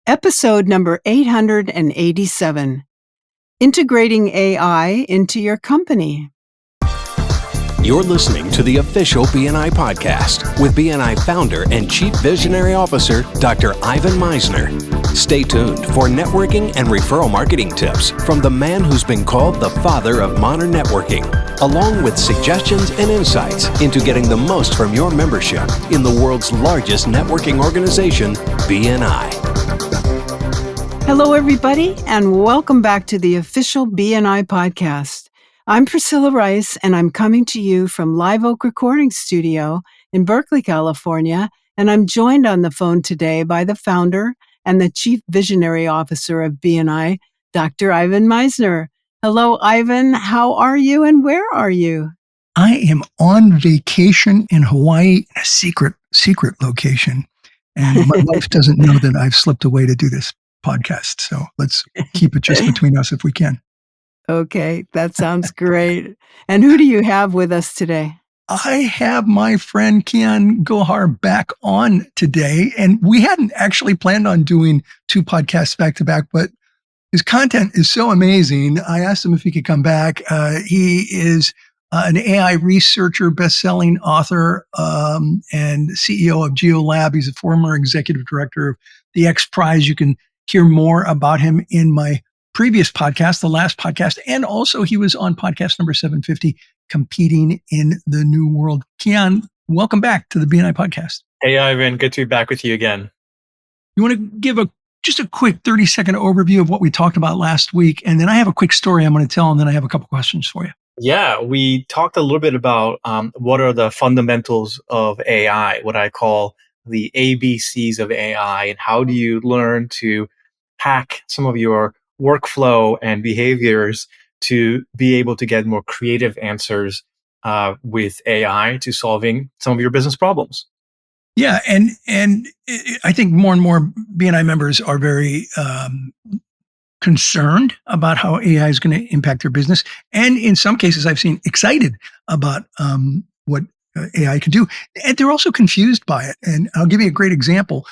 Episode number 887, Integrating AI into Your Company. You're listening to the official BNI podcast with BNI founder and Chief Visionary Officer, Dr. Ivan Misner. Stay tuned for networking and referral marketing tips from the man who's been called the father of modern networking, along with suggestions and insights into getting the most from your membership in the world's largest networking organization, BNI. Hello, everybody, and welcome back to the official BNI podcast. I'm Priscilla Rice, and I'm coming to you from Live Oak Recording Studio in Berkeley, California, and I'm joined on the phone today by the founder and the Chief Visionary Officer of BNI, Dr. Ivan Misner. Hello, Ivan. How are you, and where are you? I am on vacation in Hawaii, a secret location, and my wife doesn't know that I've slipped away to do this podcast. So let's keep it just between us if we can. Okay, that sounds great. And who do you have with us today? I have my friend Kian Gohar back on today, and we hadn't actually planned on doing two podcasts back to back, but his content is so amazing. I asked him if he could come back. He is an AI researcher, best-selling author, and CEO of GeoLab. He's a former executive director of the X Prize. You can hear more about him in my previous podcast, the last podcast, and also he was on podcast number 750, Competing in the New World. Kian, welcome back to the BNI podcast. Hey, Ivan. Good to be back with you again. You want to give just a quick 30-second overview of what we talked about last week, and then I have a quick story I'm going to tell, and then I have a couple questions for you. Yeah, we talked a little bit about what are the fundamentals of AI, what I call the ABCs of AI, and how do you learn to hack some of your workflow and behaviors to be able to get more creative answers with AI to solving some of your business problems. Yeah, and I think more and more BNI members are very concerned about how AI is going to impact their business. And in some cases, I've seen excited about what AI can do. And they're also confused by it. And I'll give you a great example.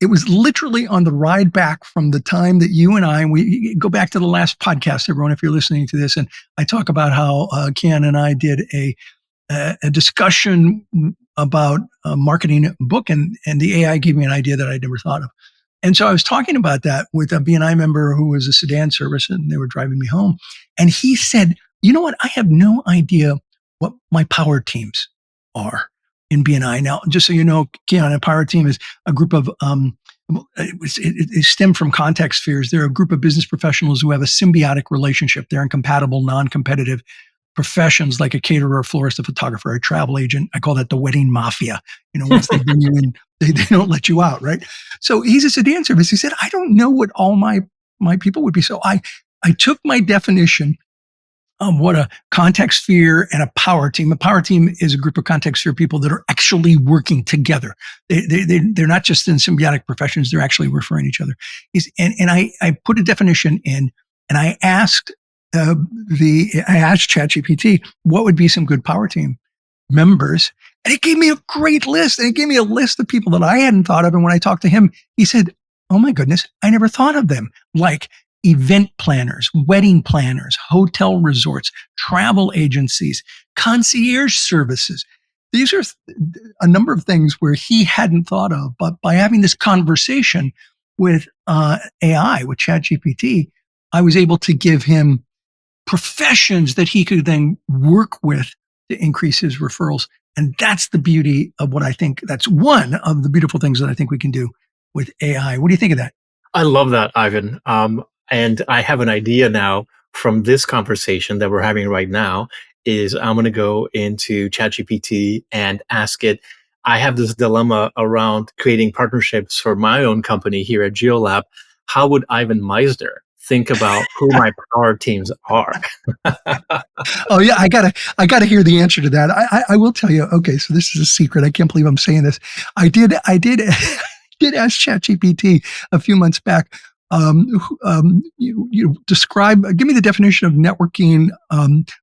It was literally on the ride back from the time that you and we go back to the last podcast, everyone, if you're listening to this. And I talk about how Kian and I did a discussion about marketing a book, and the AI gave me an idea that I'd never thought of. And so I was talking about that with a BNI member who was a sedan service, and they were driving me home. And he said, you know what? I have no idea what my power teams are in BNI. Now, just so you know, Kian, a power team is a group of, it stemmed from context spheres. They're a group of business professionals who have a symbiotic relationship. They're incompatible, non-competitive professions like a caterer, a florist, a photographer, a travel agent. I call that the wedding mafia. Once they bring you in, they don't let you out, right? So he's a sedan service. He said, I don't know what all my people would be. So I took my definition of what a context sphere and a power team. A power team is a group of context sphere people that are actually working together. They're not just in symbiotic professions. They're actually referring to each other. And I put a definition in, and I asked ChatGPT, what would be some good power team members? And it gave me a great list. And it gave me a list of people that I hadn't thought of. And when I talked to him, he said, oh my goodness, I never thought of them. Like event planners, wedding planners, hotel resorts, travel agencies, concierge services. These are a number of things where he hadn't thought of. But by having this conversation with AI, with ChatGPT, I was able to give him professions that he could then work with to increase his referrals. And that's the beauty of what I think, that's one of the beautiful things that I think we can do with AI. What do you think of that? I love that, Ivan. And I have an idea now from this conversation that we're having right now is I'm going to go into ChatGPT and ask it. I have this dilemma around creating partnerships for my own company here at GeoLab. How would Ivan Misner think about who my power teams are? Oh yeah, I gotta hear the answer to that. I will tell you. Okay, so this is a secret. I can't believe I'm saying this. I did ask ChatGPT a few months back. Give me the definition of networking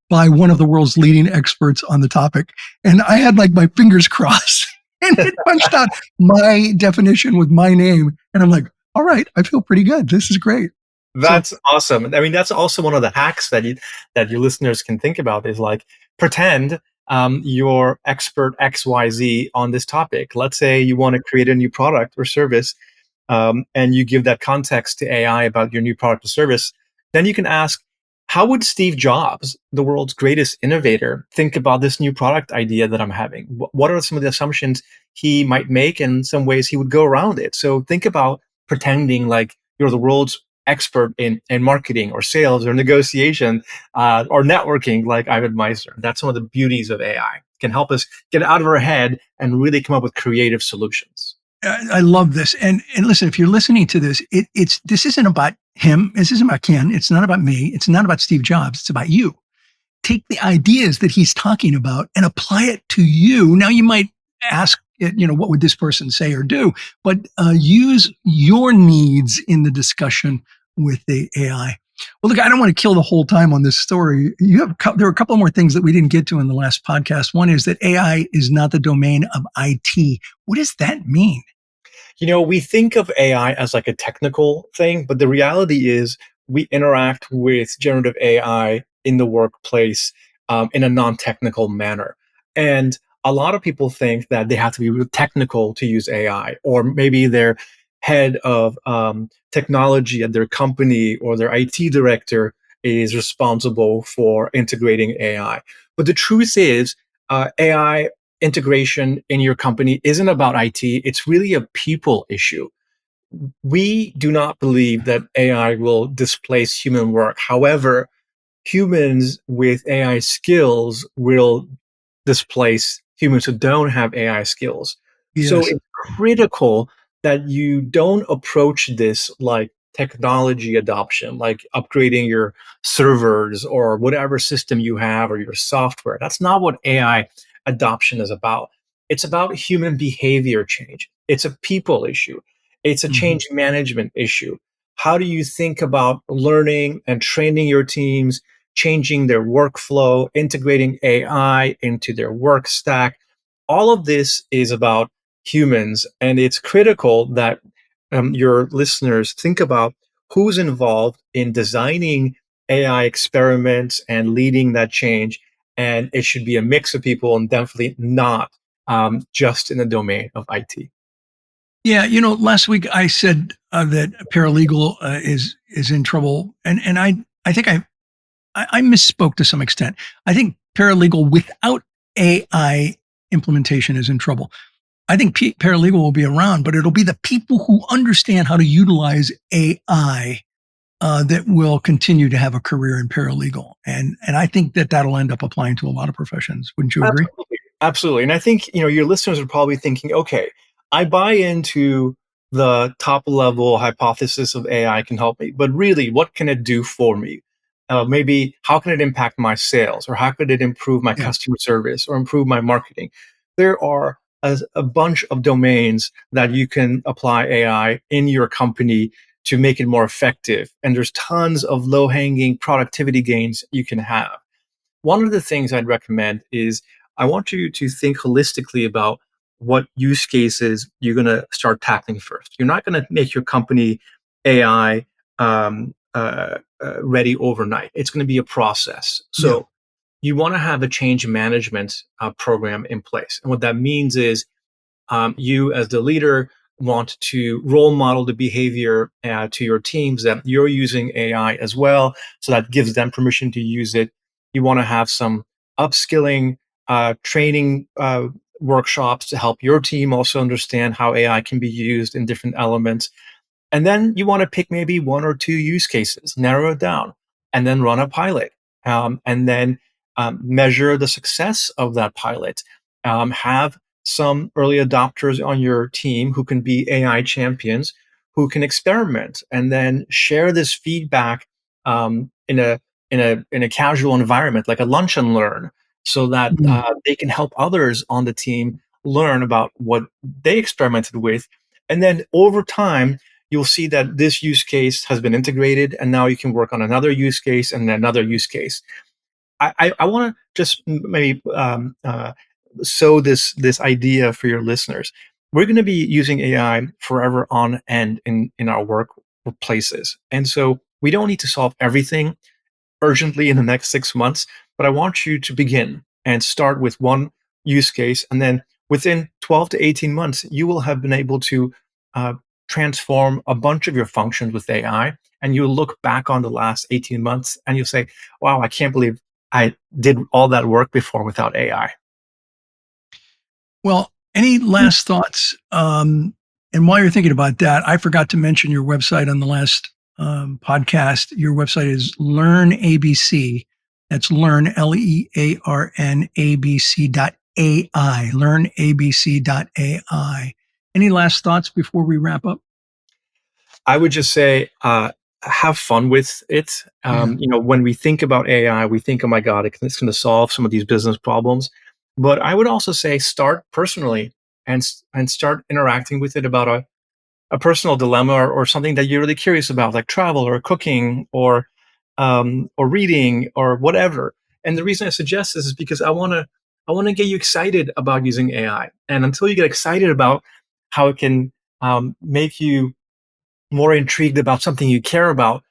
by one of the world's leading experts on the topic, and I had like my fingers crossed, and it punched out my definition with my name, and I'm like, All right, I feel pretty good. This is great. So, That's awesome. I mean, that's also one of the hacks that your listeners can think about is like pretend you're expert XYZ on this topic. Let's say you want to create a new product or service, and you give that context to AI about your new product or service. Then you can ask, how would Steve Jobs, the world's greatest innovator, think about this new product idea that I'm having? What are some of the assumptions he might make, and some ways he would go around it? So think about pretending like you're the world's expert in marketing or sales or negotiation or networking like Ivan Meisner. That's one of the beauties of AI. It can help us get out of our head and really come up with creative solutions. I love this. And listen, if you're listening to this, this isn't about him. This isn't about Ken. It's not about me. It's not about Steve Jobs. It's about you. Take the ideas that he's talking about and apply it to you. Now you might ask, what would this person say or do? But use your needs in the discussion with the AI. Well, look, I don't want to kill the whole time on this story. There are a couple more things that we didn't get to in the last podcast. One is that AI is not the domain of IT. What does that mean? We think of AI as like a technical thing, but the reality is we interact with generative AI in the workplace in a non-technical manner. And a lot of people think that they have to be real technical to use AI, or maybe their head of technology at their company or their IT director is responsible for integrating AI. But the truth is, AI integration in your company isn't about IT. It's really a people issue. We do not believe that AI will displace human work. However, humans with AI skills will displace humans who don't have AI skills. So Yes. it's critical that you don't approach this like technology adoption, like upgrading your servers or whatever system you have or your software. That's not what AI adoption is about. It's about human behavior change. It's a people issue. It's a Mm-hmm. change management issue. How do you think about learning and training your teams, changing their workflow, integrating AI into their work stack? All of this is about humans, and it's critical that your listeners think about who's involved in designing AI experiments and leading that change. And it should be a mix of people, and definitely not just in the domain of IT. Yeah, last week I said that paralegal is in trouble, and I think I misspoke to some extent. I think paralegal without AI implementation is in trouble. I think paralegal will be around, but it'll be the people who understand how to utilize AI that will continue to have a career in paralegal, and I think that that'll end up applying to a lot of professions. Wouldn't you agree? Absolutely. Absolutely. And I think, your listeners are probably thinking, okay, I buy into the top level hypothesis of AI can help me, but really, what can it do for me? Maybe how can it impact my sales, or how could it improve my Yeah. customer service or improve my marketing? There are a bunch of domains that you can apply AI in your company to make it more effective. And there's tons of low hanging productivity gains you can have. One of the things I'd recommend is I want you to think holistically about what use cases you're going to start tackling first. You're not going to make your company AI ready overnight. It's going to be a process. Yeah. So you want to have a change management program in place. And what that means is you, as the leader, want to role model the behavior to your teams that you're using AI as well. So that gives them permission to use it. You want to have some upskilling, training workshops to help your team also understand how AI can be used in different elements. And then you want to pick maybe one or two use cases, narrow it down, and then run a pilot. And then measure the success of that pilot. Have some early adopters on your team who can be AI champions, who can experiment, and then share this feedback in a casual environment, like a lunch and learn, so that Mm. they can help others on the team learn about what they experimented with. And then over time, you'll see that this use case has been integrated, and now you can work on another use case and another use case. I want to just maybe sow this idea for your listeners. we're going to be using AI forever on end in our workplaces. And so we don't need to solve everything urgently in the next 6 months, but I want you to begin and start with one use case. And then within 12 to 18 months, you will have been able to uh, transform a bunch of your functions with AI. And you'll look back on the last 18 months and you'll say, wow, I can't believe I did all that work before without AI. Well, any last thoughts? And while you're thinking about that, I forgot to mention your website on the last podcast. Your website is Learn ABC. That's Learn, Learn, ABC.ai. LearnABC.ai. Any last thoughts before we wrap up? I would just say, have fun with it. When we think about AI, we think, oh my God, it's going to solve some of these business problems. But I would also say start personally and start interacting with it about a personal dilemma or something that you're really curious about, like travel or cooking or reading or whatever. And the reason I suggest this is because I want to get you excited about using AI. And until you get excited about how it can make you more intrigued about something you care about,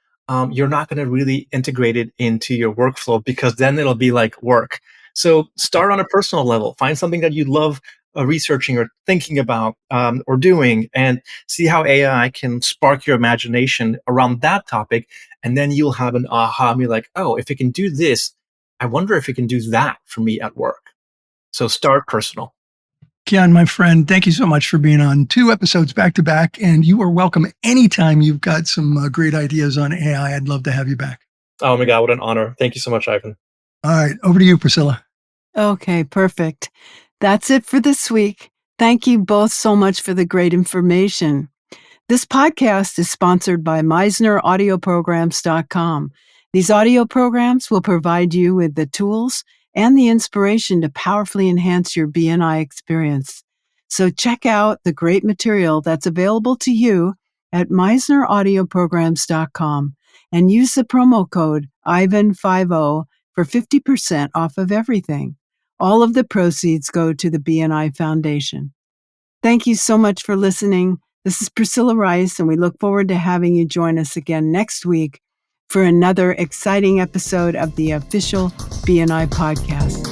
you're not going to really integrate it into your workflow, because then it'll be like work. So start on a personal level. Find something that you love researching or thinking about or doing, and see how AI can spark your imagination around that topic. And then you'll have an aha and be like, oh, if it can do this, I wonder if it can do that for me at work. So start personal. Kian, my friend, thank you so much for being on 2 episodes back to back. And you are welcome anytime you've got some great ideas on AI. I'd love to have you back. Oh my God, what an honor. Thank you so much, Ivan. All right, over to you, Priscilla. Okay, perfect. That's it for this week. Thank you both so much for the great information. This podcast is sponsored by MeisnerAudioPrograms.com. These audio programs will provide you with the tools and the inspiration to powerfully enhance your BNI experience. So check out the great material that's available to you at MeisnerAudioPrograms.com and use the promo code IVAN50 for 50% off of everything. All of the proceeds go to the BNI Foundation. Thank you so much for listening. This is Priscilla Rice, and we look forward to having you join us again next week for another exciting episode of the official BNI podcast.